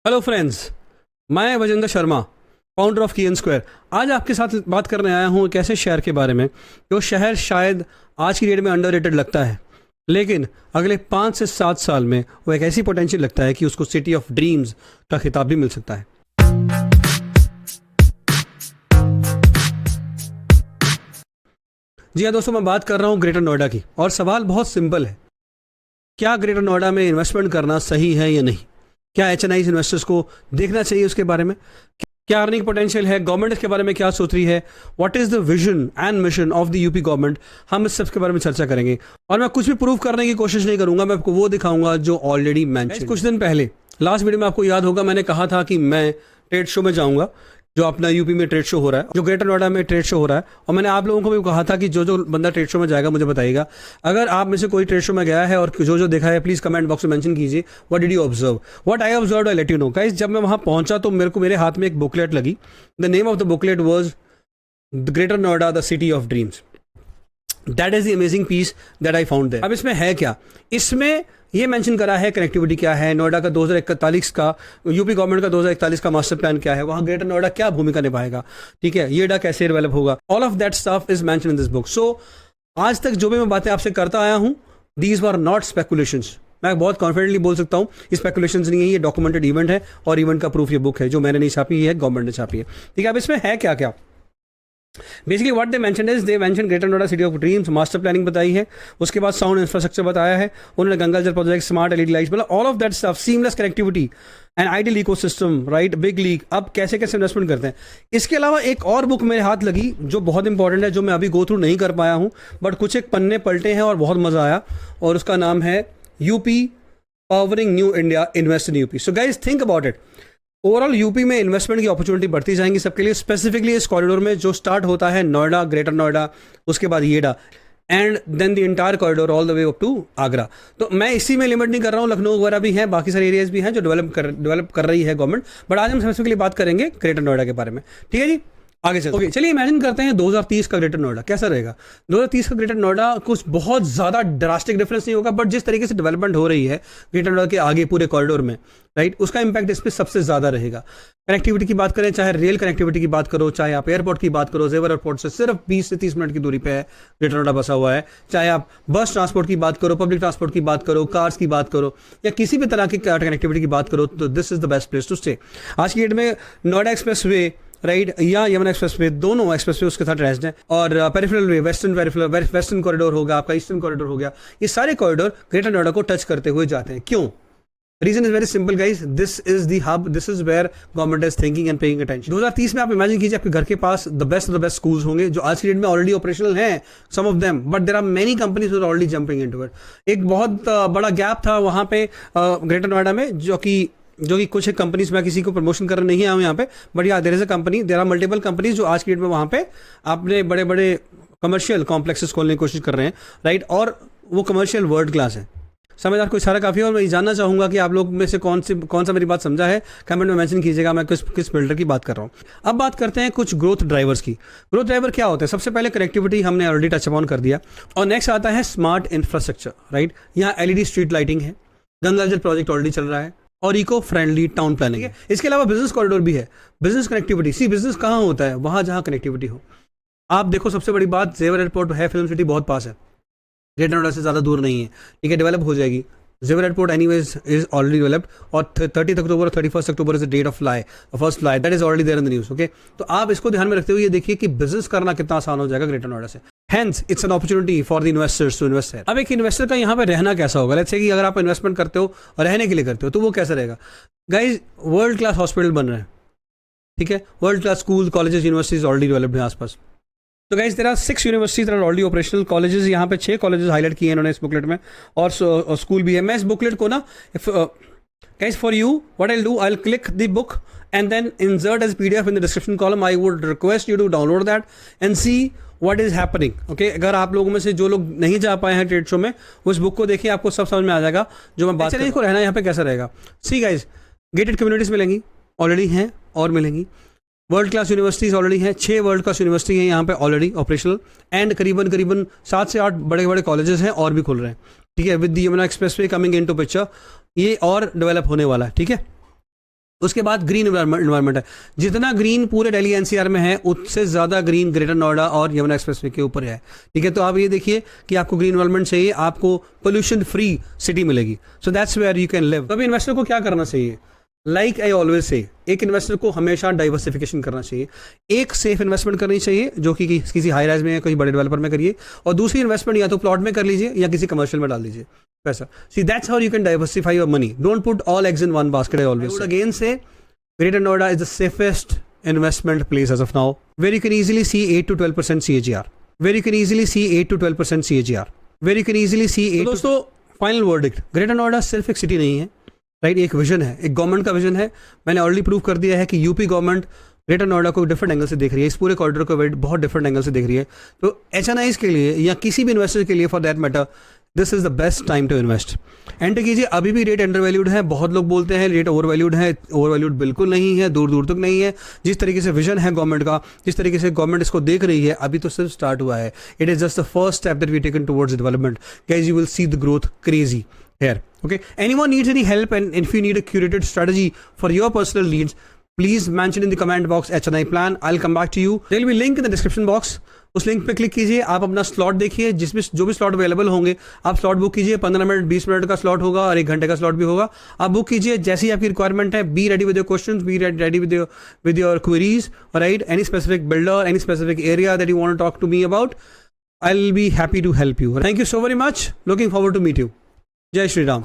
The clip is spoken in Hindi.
हेलो फ्रेंड्स, मैं वजेंद्र शर्मा, फाउंडर ऑफ की एन स्क्वायर। आज आपके साथ बात करने आया हूँ एक ऐसे शहर के बारे में जो शहर शायद आज की डेट में अंडररेटेड लगता है, लेकिन अगले 5 से 7 साल में वो एक ऐसी पोटेंशियल लगता है कि उसको सिटी ऑफ ड्रीम्स का खिताब भी मिल सकता है। जी हाँ दोस्तों, मैं बात कर रहा हूँ ग्रेटर नोएडा की, और सवाल बहुत सिंपल है। क्या ग्रेटर नोएडा में इन्वेस्टमेंट करना सही है या नहीं? क्या एचएनआई इन्वेस्टर्स को देखना चाहिए उसके बारे में? क्या अर्निंग पोटेंशियल है? गवर्नमेंट इसके बारे में क्या सोच रही है? What is the vision and mission of the UP government? हम इस सब के बारे में चर्चा करेंगे, और मैं कुछ भी प्रूव करने की कोशिश नहीं करूंगा। मैं आपको वो दिखाऊंगा जो ऑलरेडी मेंशन। कुछ दिन पहले लास्ट वीडियो में आपको याद होगा, मैंने कहा था कि मैं ट्रेड शो में जाऊंगा, जो अपना यूपी में ट्रेड शो हो रहा है, जो ग्रेटर नोएडा में ट्रेड शो हो रहा है। और मैंने आप लोगों को भी कहा था कि जो जो बंदा ट्रेड शो में जाएगा मुझे बताइएगा। अगर आप में से कोई ट्रेड शो में गया है और जो जो देखा है, प्लीज कमेंट बॉक्स में मेंशन कीजिए। What did you observe? What I observe I let you know guys. जब मैं वहां पहुंचा तो मेरे हाथ में एक बुकलेट लगी। The name of the booklet was the greater Noida the city of dreams. That is the amazing piece that I found there. अब इसमें है क्या? इसमें ये मेंशन करा है कनेक्टिविटी क्या है, नोएडा का 2041 का, यूपी गवर्नमेंट का 2041 का मास्टर प्लान क्या है, वहां ग्रेटर नोएडा क्या भूमिका निभाएगा, ठीक है, येडा कैसे डेवलप होगा। All of that stuff is mention in this book. So आज तक जो भी मैं बातें आपसे करता आया हूं, दीज वर नॉट स्पेकुलेशंस। मैं बहुत कॉन्फिडेंटली बोल सकता हूं ये स्पेकुलेशंस नहीं है, ये डॉक्यूमेंटेड इवेंट है, और इवेंट का प्रूफ ये बुक है, जो मैंने नहीं छापी है, गवर्नमेंट ने छापी है। ठीक है, अब इसमें है क्या क्या? Basically what they mention is, they mention greater Noida city of dreams, master planning बताई है, उसके बाद साउंड इंफ्रास्ट्रक्चर बताया है, उन्होंने गंगा जल प्रोजेक्ट, स्मार्ट एलईडी लाइट्स, मतलब all of that stuff, seamless connectivity and ideal ecosystem, right, big league. अब कैसे कैसे इन्वेस्टमेंट करते हैं। इसके अलावा एक और बुक मेरे हाथ लगी जो बहुत इंपॉर्टेंट है, जो मैं अभी गो थ्रू नहीं कर पाया हूँ, बट कुछ एक पन्ने पलटे हैं और बहुत मजा आया, और उसका नाम है UP powering new India, invest in UP. So guys think about it. Overall UP में इन्वेस्टमेंट की अपॉर्चुनिटी बढ़ती जाएंगी सबके लिए, स्पेसिफिकली इस कॉरिडोर में जो स्टार्ट होता है नोएडा, ग्रेटर नोएडा, उसके बाद YEIDA, and then the entire corridor all the way up to Agra. तो मैं इसी में लिमिट नहीं कर रहा हूँ, लखनऊ वगैरह भी हैं, बाकी सारे एरियाज भी हैं जो डेवलप कर रही है गवर्नमेंट, बट आज हम स्पेसिफिकली बात करेंगे ग्रेटर नोएडा के बारे में। ठीक है जी, आगे चलते हैं। चलिए इमेजिन करते हैं 2030 का ग्रेटर नोएडा कैसा रहेगा। 2030 का ग्रेटर नोएडा कुछ बहुत ज़्यादा ड्रास्टिक डिफरेंस नहीं होगा, बट जिस तरीके से डेवलपमेंट हो रही है ग्रेटर नोएडा के आगे पूरे कॉरिडोर में, राइट, उसका इंपैक्ट इस पर सबसे ज़्यादा रहेगा। कनेक्टिविटी की बात करें, चाहे रेल कनेक्टिविटी की बात करो, चाहे आप एयरपोर्ट की बात करो, जेवर एयरपोर्ट से सिर्फ 20 से 30 मिनट की दूरी पे है ग्रेटर नोएडा बसा हुआ है। चाहे आप बस ट्रांसपोर्ट की बात करो, पब्लिक ट्रांसपोर्ट की बात करो, कार्स की बात करो, या किसी भी तरह की कनेक्टिविटी की बात करो, तो this is the best place to stay. आज की डेट में नोएडा एक्सप्रेस वे, राइट, या यमुना एक्सप्रेस वे, दोनों एक्सप्रेस वे उसके साथ अटैच्ड हैं, और पेरिफेरल वे, वेस्टर्न कॉरिडोर होगा, आपका ईस्टर्न कॉरिडोर हो गया, ये सारे कॉरिडोर ग्रेटर नोएडा को टच करते हुए जाते हैं। क्यों? Reason is very simple guys, this is the hub, this is where government is thinking and paying attention. 2030 में आप इमेजिन कीजिए आपके घर के पास द बेस्ट स्कूल्स होंगे, जो आज की डेट में ऑलरेडी ऑपरेशनल हैं, some of them, but there are many companies are already jumping into it. एक बहुत बड़ा गैप था वहां पे ग्रेटर नोएडा में, जो कि कुछ कंपनीज, मैं किसी को प्रमोशन करने नहीं आया हूँ यहाँ पे, but yeah there is a company, there are multiple companies जो आज की डेट में वहाँ पे अपने बड़े बड़े कमर्शियल कॉम्प्लेक्सेस खोलने की कोशिश कर रहे हैं, राइट, और वो कमर्शियल वर्ल्ड क्लास है। समझदार कोई सारा काफ़ी है, और मैं ये जानना चाहूँगा कि आप लोग में से कौन सा मेरी बात समझा है, कमेंट में मेंशन कीजिएगा मैं किस बिल्डर की बात कर रहा हूँ। अब बात करते हैं कुछ ग्रोथ ड्राइवर्स की। ग्रोथ ड्राइवर क्या होता है? सबसे पहले कनेक्टिविटी हमने ऑलरेडी टच अपॉन कर दिया, और नेक्स्ट आता है स्मार्ट इंफ्रास्ट्रक्चर, राइट। यहाँ एलईडी स्ट्रीट लाइटिंग है, गंगा जल प्रोजेक्ट ऑलरेडी चल रहा है, और इको फ्रेंडली टाउन प्लानिंग है। इसके अलावा बिजनेस कॉरिडोर भी है, बिजनेस कनेक्टिविटी। सी बिजनेस कहाँ होता है? वहां जहां कनेक्टिविटी हो। आप देखो, सबसे बड़ी बात, जेवर एयरपोर्ट है, फिल्म सिटी बहुत पास है, ग्रेटर नोएडा से ज़्यादा दूर नहीं है, ठीक है, डेवलप हो जाएगी। Jewar airport anyways is already developed, और 30 October 31 October is the date of first fly, that is already there in the news. Okay, तो आप इसको ध्यान में रखते हुए ये देखिए कि बिजनेस करना कितना आसान हो जाएगा ग्रेटर नोएडा से। Hence, it's an opportunity for the investors to invest here. अब एक इन्वेस्टर का यहाँ पे रहना कैसा होगा? लेट्स से कि अगर आप इन्वेस्टमेंट करते हो और रहने के लिए करते हो, तो वो कैसा रहेगा? गाइज, वर्ल्ड क्लास हॉस्पिटल बन रहे हैं, ठीक है, world class school, colleges, universities already developed हैं आसपास। तो guys there are 6 universities that are already operational, colleges यहाँ पे 6 कॉलेजेस हाईलाइट किए हैं इन्होंने इस बुकलेट में, और स्कूल भी है। मैं इस बुकलेट को ना, guys, for you, what I'll do, I'll click the book and then insert as PDF in the description column. I would request you to download that and see what is happening. Okay, अगर आप लोगों में से जो लोग नहीं जा पाए हैं ट्रेड शो में, उस बुक को देखिए, आपको सब समझ में आ जाएगा जो मैं बात कर रहा हूं। को रहना यहाँ पे कैसा रहेगा। सी गाइज, गेटेड कम्युनिटीज मिलेंगी, ऑलरेडी हैं और मिलेंगी। वर्ल्ड क्लास यूनिवर्सिटीज ऑलरेडी हैं, 6 वर्ल्ड क्लास यूनिवर्सिटी हैं यहाँ पे ऑलरेडी ऑपरेशनल, एंड करीबन 7 से 8 बड़े बड़े कॉलेजेस हैं और भी खुल रहे हैं, ठीक है, with the Yamuna expressway coming into picture, ये और डेवलप होने वाला है, ठीक है। उसके बाद ग्रीन इन्वायरमेंट है। जितना ग्रीन पूरे दिल्ली एनसीआर में है उससे ज़्यादा ग्रीन ग्रेटर नोएडा और यमुना एक्सप्रेसवे के ऊपर है। ठीक है, तो आप ये देखिए कि आपको ग्रीन इन्वायरमेंट चाहिए, आपको पोल्यूशन फ्री सिटी मिलेगी। So that's where you can live. तो अभी इन्वेस्टर को क्या करना चाहिए? लाइक आई ऑलवेज से, एक इन्वेस्टर को हमेशा डाइवर्सिफिकेशन करना चाहिए। एक सेफ इन्वेस्टमेंट करनी चाहिए जो कि किसी हाई राइज में या किसी बड़े डेवलपर में करिए, और दूसरी इन्वेस्टमेंट या तो प्लॉट में कर लीजिए या किसी कमर्शियल में डाल दीजिए पैसा। See that's how you can diversify your money. Don't put all eggs in one basket. I always again से Greater Noida is the safest investment place as of now, where you can easily see 8 to 12% CAGR. Where you can easily see 8 to 12% CAGR. Where you can easily see 8. दोस्तों, फाइनल वर्डिक्ट, ग्रेटर नोएडा सिर्फ एक सिटी नहीं है, राइट, एक विजन है, एक गवर्नमेंट का विजन है। मैंने ऑलरेडी प्रूव कर दिया है कि यूपी गवर्नमेंट ग्रेटर नोएडा को डिफरेंट एंगल से देख रही है, इस पूरे कॉरिडोर को बहुत डिफरेंट एंगल से देख रही है। तो एचएनआईज के लिए या किसी भी इन्वेस्टर के लिए for that matter, this is the best time to invest. Enter कीजिए, अभी भी रेट अंडर वैल्यूड है। बहुत लोग बोलते हैं रेट ओवर वैल्यूड है, ओवर वैल्यूड बिल्कुल नहीं है, दूर दूर तक नहीं है। जिस तरीके से विजन है गवर्नमेंट का, जिस तरीके से गवर्नमेंट इसको देख रही है, अभी तो सिर्फ स्टार्ट हुआ है। It is just the first step that we taken towards development. Guys, you will see the growth crazy here. Okay, anyone needs any help, and if you need a curated strategy for your personal needs, please mention in the comment box HNI plan. I'll come back to you. There will be link in the description box. उस लिंक पे क्लिक कीजिए, आप अपना स्लॉट देखिए, जो भी स्लॉट अवेलेबल होंगे आप स्लॉट बुक कीजिए। 15 मिनट 20 मिनट का स्लॉट होगा और 1 घंटे का स्लॉट भी होगा। आप बुक कीजिए, जैसी ही आपकी रिक्वायरमेंट है। Be ready with your questions, be ready with your queries, right? Any specific builder, any specific area that you want to talk to me about, I'll be happy to help you. Thank you so very much. Looking forward to meet you. जय श्री राम।